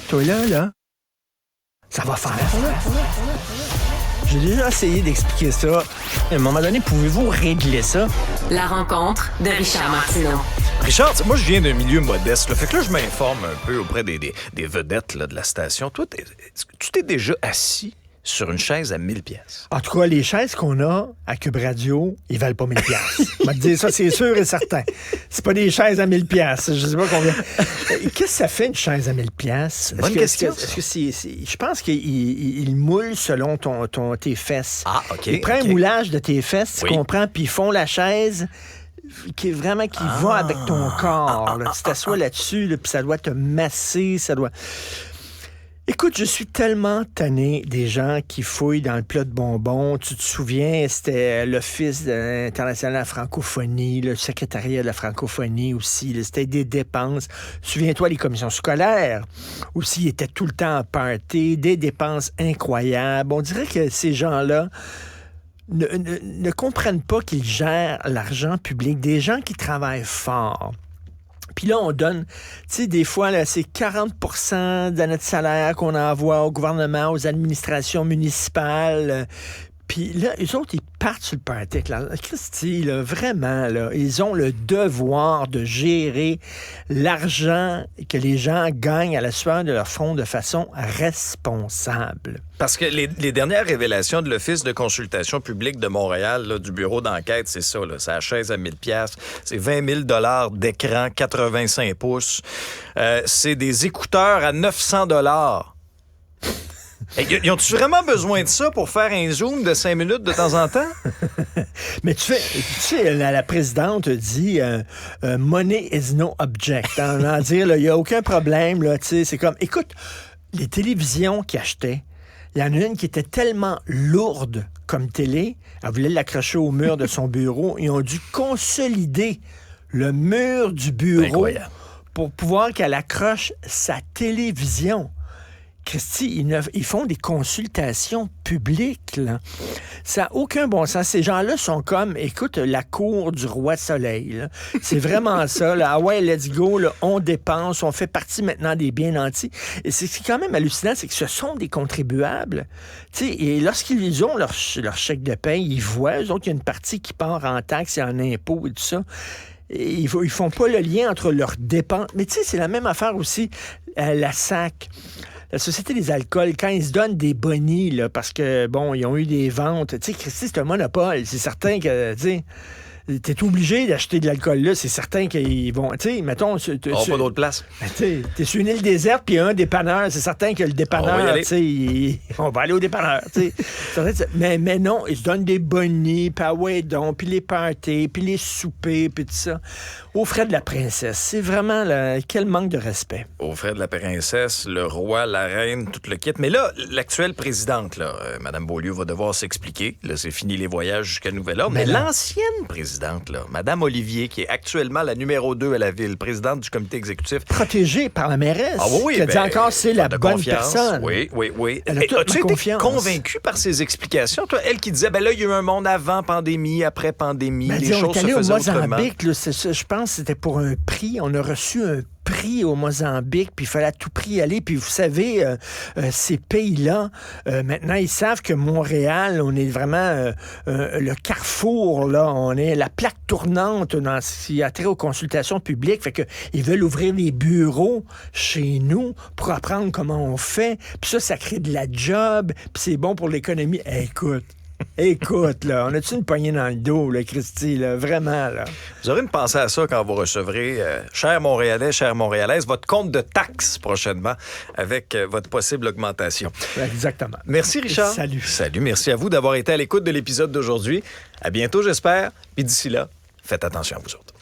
Toi là. Ça va faire, là. J'ai déjà essayé d'expliquer ça. À un moment donné, pouvez-vous régler ça? La rencontre de Richard Martineau. Richard, moi, je viens d'un milieu modeste. Là, fait que là, je m'informe un peu auprès des vedettes là, de la station. Toi, tu t'es déjà assis sur une chaise à 1000 pièces. En tout cas, les chaises qu'on a à Cube Radio, ils valent pas 1000 pièces. On va te dire ça, c'est sûr et certain. C'est pas des chaises à 1000 pièces. Je sais pas combien. Qu'est-ce que ça fait, une chaise à 1000 pièces? Bonne question. Est-ce que je pense qu'il moule selon tes fesses. Ah, OK. Il prend un moulage de tes fesses, Oui. tu comprends, puis ils font la chaise qui va avec ton corps. Là. Tu t'assois là-dessus, là, puis ça doit te masser, ça doit... Écoute, je suis tellement tanné des gens qui fouillent dans le plat de bonbons. Tu te souviens, c'était l'Office international de la francophonie, le secrétariat de la francophonie aussi. Là, c'était des dépenses. Souviens-toi, les commissions scolaires aussi étaient tout le temps en party, des dépenses incroyables. On dirait que ces gens-là ne comprennent pas qu'ils gèrent l'argent public, des gens qui travaillent fort. Puis là, on donne, tu sais, des fois, là, c'est 40% de notre salaire qu'on envoie au gouvernement, aux administrations municipales. Puis là, eux autres, ils partent sur le party. Christy, là, vraiment, là, ils ont le devoir de gérer l'argent que les gens gagnent à la sueur de leur front de façon responsable. Parce que les dernières révélations de l'Office de consultation publique de Montréal, là, du bureau d'enquête, c'est ça, là, c'est la chaise à 1000 pièces, c'est 20 000 $ d'écran, 85 pouces. C'est des écouteurs à 900 $. Ils ont-tu vraiment besoin de ça pour faire un zoom de 5 minutes de temps en temps? Mais tu sais, la présidente dit money is no object. En voulant dire, il n'y a aucun problème. Là, c'est comme, écoute, les télévisions qu'ils achetaient, il y en a une qui était tellement lourde comme télé, elle voulait l'accrocher au mur de son bureau. Ils ont dû consolider le mur du bureau Incroyable. pour pouvoir qu'elle accroche sa télévision. Christy, ils font des consultations publiques, là. Ça n'a aucun bon sens. Ces gens-là sont comme, écoute, la cour du roi Soleil, là. C'est vraiment ça, là. Ah ouais, let's go, là, on dépense, on fait partie maintenant des bien nantis. Et c'est quand même hallucinant, c'est que ce sont des contribuables. Tu sais, et lorsqu'ils ont leur chèque de paie, ils voient, eux autres, qu'il y a une partie qui part en taxes et en impôts et tout ça. Et ils font pas le lien entre leurs dépenses. Mais tu sais, c'est la même affaire aussi, la SAC. La Société des alcools, quand ils se donnent des bonis, là, parce que, bon, ils ont eu des ventes, tu sais, Christy, c'est un monopole. C'est certain que, tu sais, t'es obligé d'acheter de l'alcool là. C'est certain qu'ils vont, tu sais, mettons... On pas d'autre place. Ben, t'es sur une île déserte, puis il y a un dépanneur. C'est certain que le dépanneur, tu sais, on va aller au dépanneur, tu sais. mais non, ils se donnent des bonis, puis ah ouais, donc, puis les parties, puis les soupers, puis tout ça. Aux frais de la princesse. C'est vraiment, là, quel manque de respect. Aux frais de la princesse, le roi, la reine, tout le kit. Mais là, l'actuelle présidente, là, Mme Beaulieu, va devoir s'expliquer. Là, c'est fini les voyages jusqu'à nouvel ordre. Mais l'ancienne présidente, là, Mme Olivier, qui est actuellement la numéro 2 à la ville, présidente du comité exécutif. Protégée par la mairesse. Ah oui, qui a dit encore, c'est la bonne confiance. personne. Oui. Elle a toute as-tu ma été confiance. convaincu par ses explications? Toi, elle qui disait, ben là, il y a eu un monde avant pandémie, après pandémie, les choses se faisaient autrement. Mozambique, là, je pense que c'était pour un prix. On a reçu un prix au Mozambique, puis il fallait à tout prix y aller. Puis vous savez, ces pays-là, maintenant, ils savent que Montréal, on est vraiment le carrefour, là. On est la plaque tournante dans ce qui a trait aux consultations publiques. Fait que ils veulent ouvrir des bureaux chez nous pour apprendre comment on fait. Puis ça crée de la job, puis c'est bon pour l'économie. Écoute, là, on a-tu une poignée dans le dos, là, Christy, là, vraiment, là? Vous aurez une pensée à ça quand vous recevrez, chers Montréalais, chères Montréalaises, votre compte de taxes prochainement avec votre possible augmentation. Exactement. Merci, Richard. Salut. Salut, merci à vous d'avoir été à l'écoute de l'épisode d'aujourd'hui. À bientôt, j'espère. Puis d'ici là, faites attention à vous autres.